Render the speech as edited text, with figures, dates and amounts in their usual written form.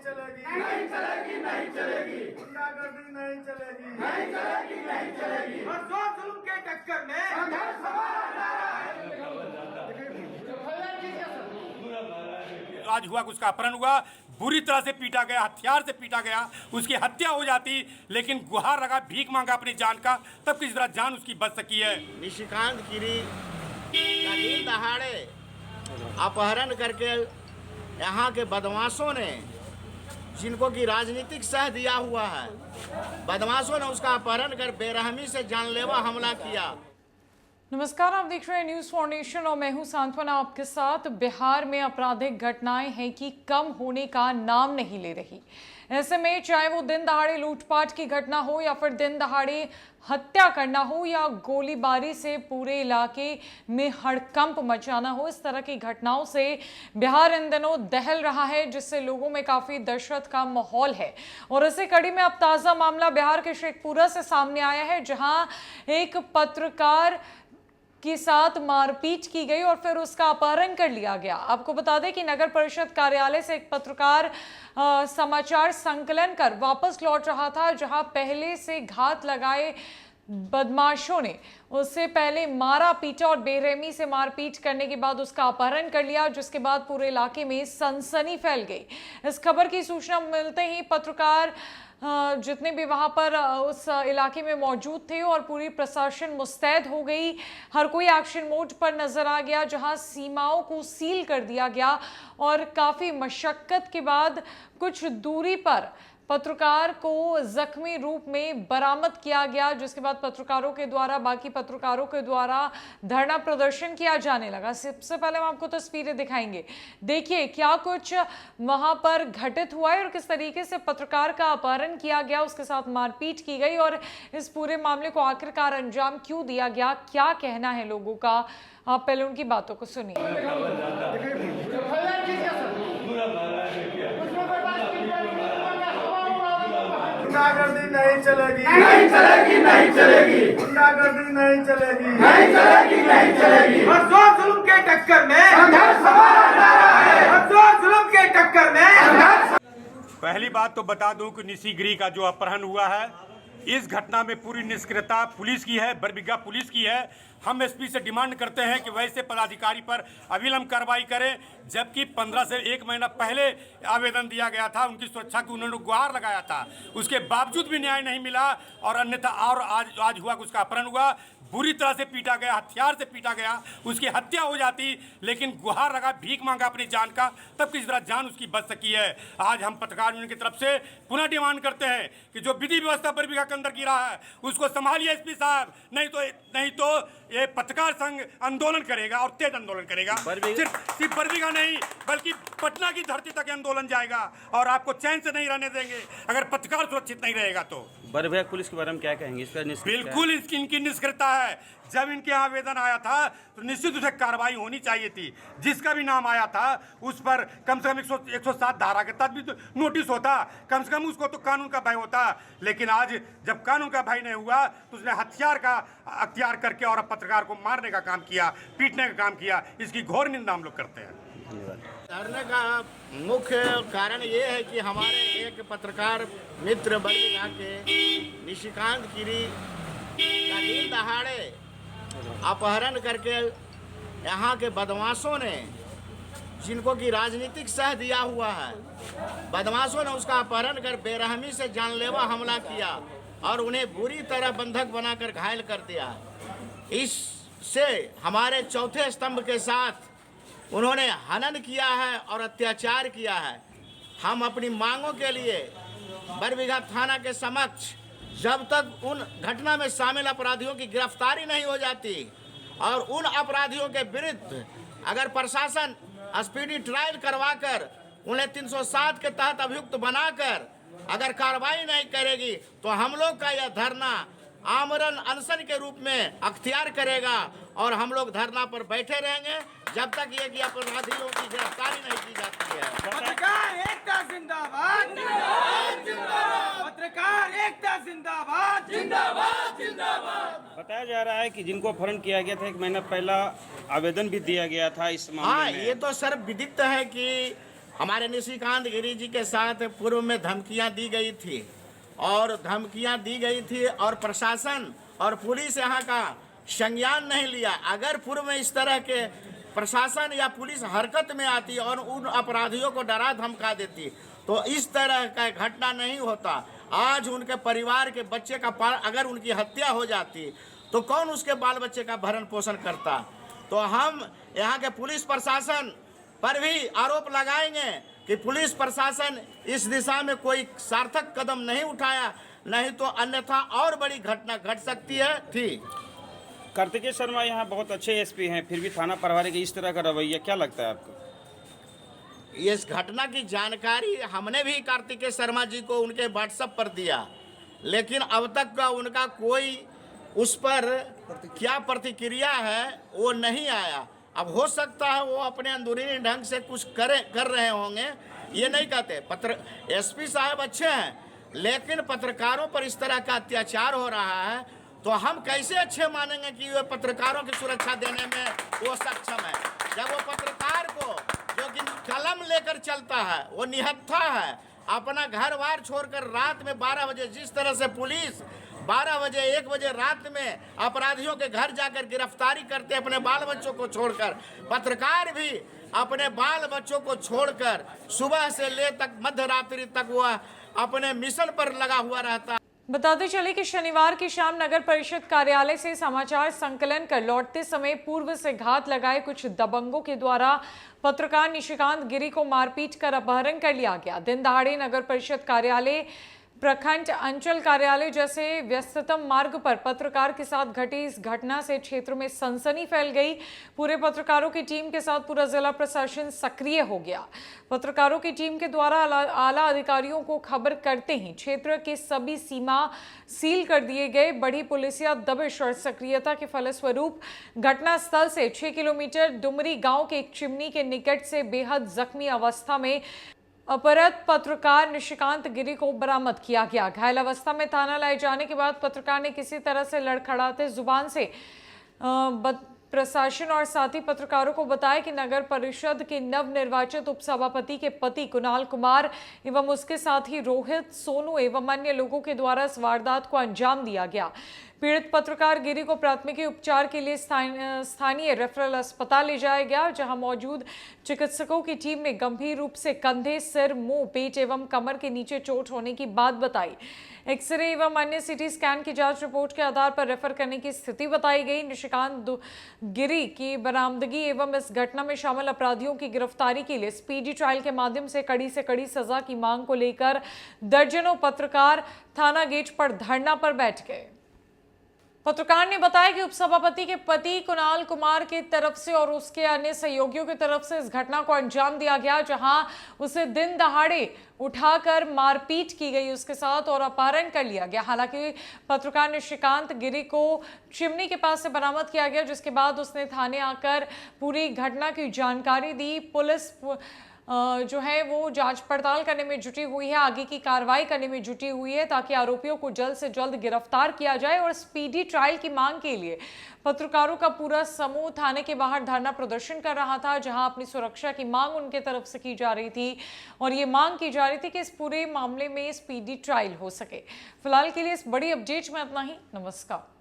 चलेगी, नहीं चलेगी, नहीं चलेगी, गुंडागर्दी नहीं चलेगी, नहीं चलेगी, नहीं चलेगी, और जोर जुल्म के टक्कर में संघर्ष हमारा है। आज हुआ, उसका अपहरण हुआ, बुरी तरह से पीटा गया, हथियार से पीटा गया, उसकी हत्या हो जाती, लेकिन गुहार लगा, भीख मांगा अपनी जान का, तब किस तरह जान उसकी बच सकी है। निशिकांत गिरी का दिन दहाड़े अपहरण करके यहाँ के बदमाशों ने, जिनको की राजनीतिक सह दिया हुआ है, बदमाशों ने उसका अपहरण कर बेरहमी से जानलेवा हमला किया। नमस्कार, आप देख रहे हैं न्यूज़ फॉर नेशन और मैं हूं सांत्वना आपके साथ। बिहार में आपराधिक घटनाएं हैं कि कम होने का नाम नहीं ले रही। ऐसे में चाहे वो दिन दहाड़े लूटपाट की घटना हो या फिर दिन दहाड़े हत्या करना हो या गोलीबारी से पूरे इलाके में हड़कंप मचाना हो, इस तरह की घटनाओं से बिहार इन दिनों दहल रहा है, जिससे लोगों में काफ़ी दहशत का माहौल है। और इसी कड़ी में अब ताज़ा मामला बिहार के शेखपुरा से सामने आया है, जहां एक पत्रकार के साथ मारपीट की गई और फिर उसका अपहरण कर लिया गया। आपको बता दें कि नगर परिषद कार्यालय से एक पत्रकार समाचार संकलन कर वापस लौट रहा था, जहां पहले से घात लगाए बदमाशों ने उससे पहले मारा पीटा और बेरहमी से मारपीट करने के बाद उसका अपहरण कर लिया, जिसके बाद पूरे इलाके में सनसनी फैल गई। इस खबर की सूचना मिलते ही पत्रकार जितने भी वहां पर उस इलाके में मौजूद थे और पूरी प्रशासन मुस्तैद हो गई। हर कोई एक्शन मोड पर नजर आ गया, जहां सीमाओं को सील कर दिया गया और काफी मशक्कत के बाद कुछ दूरी पर पत्रकार को जख्मी रूप में बरामद किया गया, जिसके बाद बाकी पत्रकारों के द्वारा धरना प्रदर्शन किया जाने लगा। सबसे पहले हम आपको तस्वीरें दिखाएंगे, देखिए क्या कुछ वहां पर घटित हुआ है और किस तरीके से पत्रकार का अपहरण किया गया, उसके साथ मारपीट की गई और इस पूरे मामले को आखिरकार अंजाम क्यों दिया गया, क्या कहना है लोगों का। आप पहले उनकी बातों को सुनिए। गुंडागर्दी नहीं चलेगी, नहीं चलेगी, नहीं चलेगी, गुंडागर्दी नहीं चलेगी, नहीं चलेगी, नहीं चलेगी, और जोर जुल्म के टक्कर में संघर्ष हमारा है, और जोर जुल्म के टक्कर में संघर्ष। पहली बात तो बता दूं कि निशी गिरी का जो अपहरण हुआ है, इस घटना में पूरी निष्क्रियता पुलिस की है, बरबीघा पुलिस की है। हम एसपी से डिमांड करते हैं कि वैसे पदाधिकारी पर अविलंब कार्रवाई करें, जबकि 15 से 1 महीना पहले आवेदन दिया गया था, उनकी सुरक्षा की उन्होंने गुहार लगाया था, उसके बावजूद भी न्याय नहीं मिला और अन्यथा और आज हुआ, उसका अपहरण हुआ, बुरी तरह से पीटा गया, हथियार से पीटा गया, उसकी हत्या हो जाती, लेकिन गुहार लगा, भीख मांगा अपनी जान का, तब किस तरह जान उसकी बच सकी है। आज हम पत्रकार यूनियन की तरफ से पुनः डिमांड करते हैं कि जो विधि व्यवस्था बरबीघा के अंदर गिरा है उसको संभालिए एसपी साहब, नहीं तो ये पत्रकार संघ आंदोलन करेगा और तेज आंदोलन करेगा। सिर्फ बरबीघा नहीं बल्कि पटना की धरती तक आंदोलन जाएगा और आपको चैन से नहीं रहने देंगे अगर पत्रकार सुरक्षित नहीं रहेगा तो। बरबीघा पुलिस के बारे में क्या कहेंगे? इस पर बिल्कुल इनकी निष्क्रियता है। जब इनके यहाँ आवेदन आया था तो निश्चित रूप से कार्रवाई होनी चाहिए थी। जिसका भी नाम आया था उस पर कम से कम 107 धारा के तहत भी तो नोटिस होता, कम से कम उसको तो कानून का भय होता। लेकिन आज जब कानून का भय नहीं हुआ तो उसने हथियार का अख्तियार करके और पत्रकार को मारने का काम किया, पीटने का काम किया। इसकी घोर निंदा हम लोग करते हैं। धरने का मुख्य कारण ये है कि हमारे एक पत्रकार मित्र बरबीघा के निशिकांत गिरी का दिन दहाड़े अपहरण करके यहाँ के बदमाशों ने, जिनको की राजनीतिक सह दिया हुआ है, बदमाशों ने उसका अपहरण कर बेरहमी से जानलेवा हमला किया और उन्हें बुरी तरह बंधक बनाकर घायल कर दिया। इससे हमारे चौथे स्तंभ के साथ उन्होंने हनन किया है और अत्याचार किया है। हम अपनी मांगों के लिए बरबीघा थाना के समक्ष जब तक उन घटना में शामिल अपराधियों की गिरफ्तारी नहीं हो जाती और उन अपराधियों के विरुद्ध अगर प्रशासन स्पीडी ट्रायल करवाकर उन्हें 307 के तहत अभियुक्त बनाकर अगर कार्रवाई नहीं करेगी तो हम लोग का यह धरना आमरण अनशन के रूप में अख्तियार करेगा और हम लोग धरना पर बैठे रहेंगे जब तक ये कि अपराधियों की गिरफ्तारी नहीं की जाती है। पत्रकार एकता जिंदाबाद, पत्रकार एकता जिंदाबाद, जिंदाबाद, जिंदाबाद। बताया जा रहा है कि जिनको अपहरण किया गया था 1 महीना पहला आवेदन भी दिया गया था इस मामले में। ये तो सर विदित है कि हमारे निशिकांत गिरी जी के साथ पूर्व में धमकियां दी गई थी और प्रशासन और पुलिस यहाँ का संज्ञान नहीं लिया। अगर पूर्व में इस तरह के प्रशासन या पुलिस हरकत में आती और उन अपराधियों को डरा धमका देती तो इस तरह का घटना नहीं होता। आज उनके परिवार के बच्चे का अगर उनकी हत्या हो जाती तो कौन उसके बाल बच्चे का भरण पोषण करता। तो हम यहाँ के पुलिस प्रशासन पर भी आरोप लगाएंगे कि पुलिस प्रशासन इस दिशा में कोई सार्थक कदम नहीं उठाया, नहीं तो अन्यथा और बड़ी घटना घट सकती थी। कार्तिकेय शर्मा यहाँ बहुत अच्छे एसपी हैं, फिर भी थाना प्रभारी का इस तरह का रवैया क्या लगता है आपको? इस घटना की जानकारी हमने भी कार्तिकेय शर्मा जी को उनके व्हाट्सएप पर दिया, लेकिन अब तक का उनका कोई उस पर क्या प्रतिक्रिया है वो नहीं आया। अब हो सकता है वो अपने अंदरूनी ढंग से कुछ कर रहे होंगे, ये नहीं कहते। एसपी साहब अच्छे हैं, लेकिन पत्रकारों पर इस तरह का अत्याचार हो रहा है तो हम कैसे अच्छे मानेंगे कि वो पत्रकारों की सुरक्षा देने में वो सक्षम है, जब वो पत्रकार को जो कि कलम लेकर चलता है, वो निहत्था है, अपना घर बार छोड़कर रात में 12 बजे जिस तरह से पुलिस 12 बजे 1 बजे रात में अपराधियों के घर जाकर गिरफ्तारी करते अपने बाल बच्चों को छोड़कर, पत्रकार भी अपने बाल बच्चों को छोड़कर सुबह से ले तक मध्य रात्रि तक वह अपने मिशन पर लगा हुआ रहता है। बताते चले कि शनिवार की शाम नगर परिषद कार्यालय से समाचार संकलन कर लौटते समय पूर्व से घात लगाए कुछ दबंगों के द्वारा पत्रकार निशिकांत गिरी को मारपीट कर अपहरण कर लिया गया। दिन दहाड़े नगर परिषद कार्यालय, प्रखंड अंचल कार्यालय जैसे व्यस्ततम मार्ग पर पत्रकार के साथ घटी इस घटना से क्षेत्र में सनसनी फैल गई। पूरे पत्रकारों की टीम के साथ पूरा जिला प्रशासन सक्रिय हो गया। पत्रकारों की टीम के द्वारा आला अधिकारियों को खबर करते ही क्षेत्र के सभी सीमा सील कर दिए गए। बढ़ी पुलिसिया दबिश और सक्रियता के फलस्वरूप घटनास्थल से 6 किलोमीटर डुमरी गांव के एक चिमनी के निकट से बेहद जख्मी अवस्था में अपहृत पत्रकार निशिकांत गिरी को बरामद किया गया। घायल अवस्था में थाना लाए जाने के बाद पत्रकार ने किसी तरह से लड़खड़ाते जुबान से प्रशासन और साथी पत्रकारों को बताया कि नगर परिषद के नवनिर्वाचित उपसभापति के पति कुणाल कुमार एवं उसके साथी रोहित, सोनू एवं अन्य लोगों के द्वारा इस वारदात को अंजाम दिया गया। पीड़ित पत्रकार गिरी को प्राथमिकी उपचार के लिए स्थानीय रेफरल अस्पताल ले जाया गया, जहां मौजूद चिकित्सकों की टीम ने गंभीर रूप से कंधे, सिर, मुंह, पेट एवं कमर के नीचे चोट होने की बात बताई। एक्सरे एवं अन्य सीटी स्कैन की जांच रिपोर्ट के आधार पर रेफर करने की स्थिति बताई गई। निशिकांत गिरी की बरामदगी एवं इस घटना में शामिल अपराधियों की गिरफ्तारी के लिए स्पीडी ट्रायल के माध्यम से कड़ी सजा की मांग को लेकर दर्जनों पत्रकार थाना गेट पर धरना पर बैठ गए। पत्रकार ने बताया कि उपसभापति के पति कुणाल कुमार की तरफ से और उसके अन्य सहयोगियों की तरफ से इस घटना को अंजाम दिया गया, जहां उसे दिन दहाड़े उठाकर मारपीट की गई उसके साथ और अपहरण कर लिया गया। हालांकि पत्रकार निशिकांत गिरी को चिमनी के पास से बरामद किया गया, जिसके बाद उसने थाने आकर पूरी घटना की जानकारी दी। पुलिस जो है वो जांच पड़ताल करने में जुटी हुई है, आगे की कार्रवाई करने में जुटी हुई है ताकि आरोपियों को जल्द से जल्द गिरफ्तार किया जाए। और स्पीडी ट्रायल की मांग के लिए पत्रकारों का पूरा समूह थाने के बाहर धरना प्रदर्शन कर रहा था, जहां अपनी सुरक्षा की मांग उनके तरफ से की जा रही थी और ये मांग की जा रही थी कि इस पूरे मामले में स्पीडी ट्रायल हो सके। फिलहाल के लिए इस बड़ी अपडेट में इतना ही। नमस्कार।